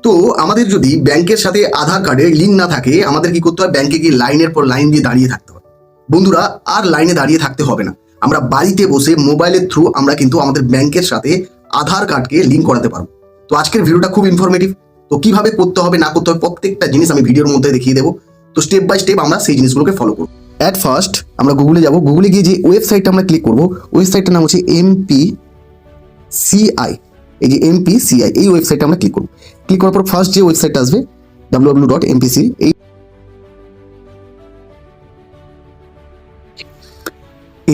তো আমাদের যদি ব্যাংকের সাথে আধার কার্ডের লিঙ্ক না থাকে, আমাদের কি করতে হয়? ব্যাংকে গিয়ে লাইনের পর লাইন দিয়ে দাঁড়িয়ে থাকতে হয়। বন্ধুরা, আর লাইনে দাঁড়িয়ে থাকতে হবে না। আমরা বাড়িতে বসে মোবাইলের থ্রু আমরা কিন্তু আমাদের ব্যাংকের সাথে আধার কার্ডকে লিঙ্ক করাতে পারবো। তো আজকের ভিডিওটা খুব ইনফরমেটিভ। তো কিভাবে করতে হবে না করতে হবে প্রত্যেকটা জিনিস আমি ভিডিওর মধ্যে দেখিয়ে দেবো। তো স্টেপ বাই স্টেপ আমরা সেই জিনিসগুলোকে ফলো করবো। অ্যাট ফার্স্ট আমরা গুগলে যাব। গুগলে গিয়ে যে ওয়েবসাইটটা আমরা ক্লিক করবো, ওয়েবসাইটটার নাম হচ্ছে MPCI। এই যে MPCI, এই ওয়েবসাইটটা আমরা ক্লিক করবো। ক্লিক করার পর ফার্স্ট যে ওয়েবসাইট আসবে www.mpci, এই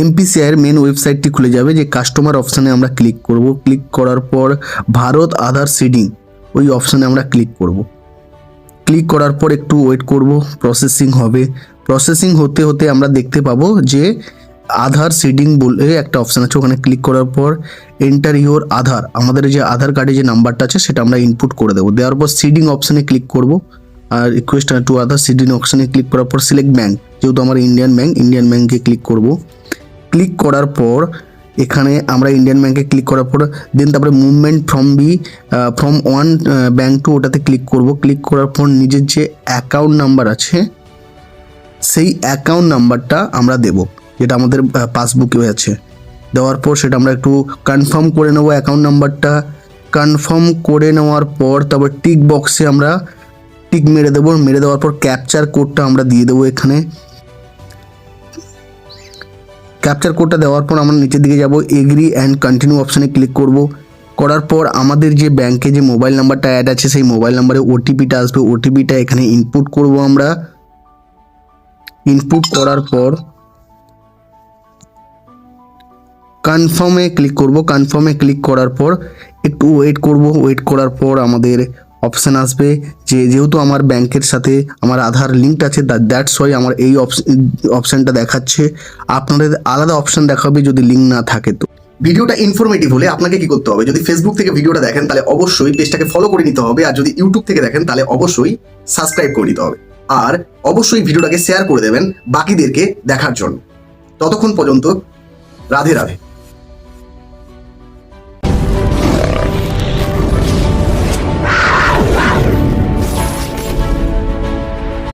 MPCI এর মেন ওয়েবসাইটটি খুলে যাবে। যে কাস্টমার অপশানে আমরা ক্লিক করব। ক্লিক করার পর ভারত আধার সিডিং ওই অপশানে আমরা ক্লিক করব। ক্লিক করার পর একটু ওয়েট করব, প্রসেসিং হবে। প্রসেসিং হতে হতে আমরা দেখতে পাবো যে আধার সিডিং বলে একটা অপশান আছে, ওখানে ক্লিক করার পর এন্টার ইউর আধার, আমাদের যে আধার কার্ডে যে নাম্বারটা আছে সেটা আমরা ইনপুট করে দেবো। দেওয়ার পর সিডিং অপশানে ক্লিক করব। আর রিকোয়েস্ট টু আধার সিডিং অপশানে ক্লিক করার পর সিলেক্ট ব্যাঙ্ক, যেহেতু আমার ইন্ডিয়ান ব্যাঙ্কে ক্লিক করব। ক্লিক করার পর এখানে আমরা ইন্ডিয়ান ব্যাঙ্কে ক্লিক করার পর দেন তারপরে movement from one bank two, ওটাতে ক্লিক করব। ক্লিক করার পর নিজের যে অ্যাকাউন্ট নাম্বার আছে সেই অ্যাকাউন্ট নাম্বারটা আমরা দেব, যেটা আমাদের পাসবুকে আছে। দেওয়ার পর সেটা আমরা একটু কনফার্ম করে নেবো অ্যাকাউন্ট নাম্বারটা। কনফার্ম করে নেওয়ার পর তারপর টিক বক্সে আমরা টিক মেরে দেবো। মেরে দেওয়ার পর ক্যাপচার কোডটা আমরা দিয়ে দেবো এখানে। ক্যাপচার কোডটা দেওয়ার পর আমরা নিচের দিকে যাব, এগ্রি অ্যান্ড কন্টিনিউ অপশানে ক্লিক করব। করার পর আমাদের যে ব্যাংকে যে মোবাইল নাম্বারটা অ্যাড আছে সেই মোবাইল নাম্বারে ওটিপিটা আসবে। ওটিপিটা এখানে ইনপুট করব আমরা। ইনপুট করার পর কনফার্মে ক্লিক করব। কনফার্মে ক্লিক করার পর একটু ওয়েট করব। ওয়েট করার পর আমাদের অপশান আসবে যে যেহেতু আমার ব্যাংকের সাথে আমার আধার লিঙ্ক আছে, দ্যাটস ওয়াই আমার এই অপশানটা দেখাচ্ছে। আপনাদের আলাদা অপশান দেখাবে যদি লিঙ্ক না থাকে। তো ভিডিওটা ইনফরমেটিভ হলে আপনাকে কি করতে হবে? যদি ফেসবুক থেকে ভিডিওটা দেখেন তাহলে অবশ্যই পেজটাকে ফলো করে নিতে হবে, আর যদি ইউটিউব থেকে দেখেন তাহলে অবশ্যই সাবস্ক্রাইব করে নিতে হবে, আর অবশ্যই ভিডিওটাকে শেয়ার করে দেবেন বাকিদেরকে দেখার জন্য। ততক্ষণ পর্যন্ত রাধে রাধে।